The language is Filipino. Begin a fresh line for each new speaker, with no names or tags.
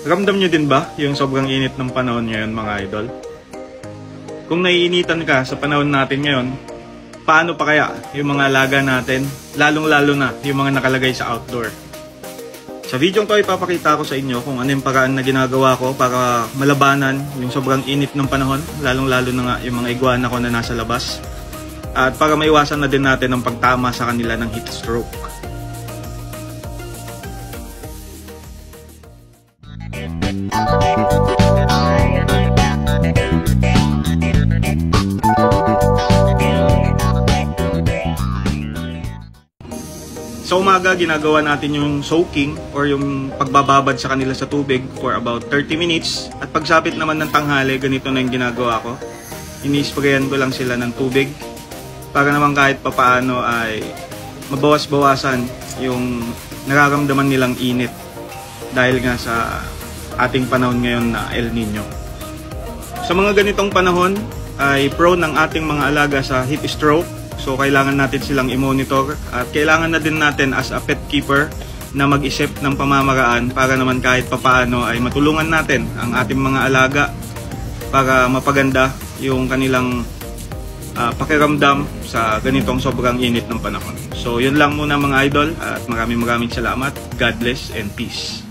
Ramdam nyo din ba yung sobrang init ng panahon ngayon, mga idol? Kung naiinitan ka sa panahon natin ngayon, paano pa kaya yung mga alaga natin, lalong-lalo na yung mga nakalagay sa outdoor? Sa video ko ipapakita ko sa inyo kung ano yung paraan na ginagawa ko para malabanan yung sobrang init ng panahon, lalong-lalo na nga yung mga iguana ko na nasa labas, at para maiwasan na din natin ang pagtama sa kanila ng heat stroke. Sa umaga, ginagawa natin yung soaking or yung pagbababad sa kanila sa tubig for about 30 minutes. At pagsapit naman ng tanghali, ganito na yung ginagawa ko. Ini-sprayan ko lang sila ng tubig para naman kahit papaano ay mabawas-bawasan yung nararamdaman nilang init dahil nga sa ating panahon ngayon na El Nino. Sa mga ganitong panahon ay prone ng ating mga alaga sa heat stroke. So kailangan natin silang i-monitor at kailangan na din natin as a pet keeper na mag-isip ng pamamaraan para naman kahit papaano ay matulungan natin ang ating mga alaga para mapaganda yung kanilang pakiramdam sa ganitong sobrang init ng panahon. So yun lang muna mga idol at maraming salamat. God bless and peace.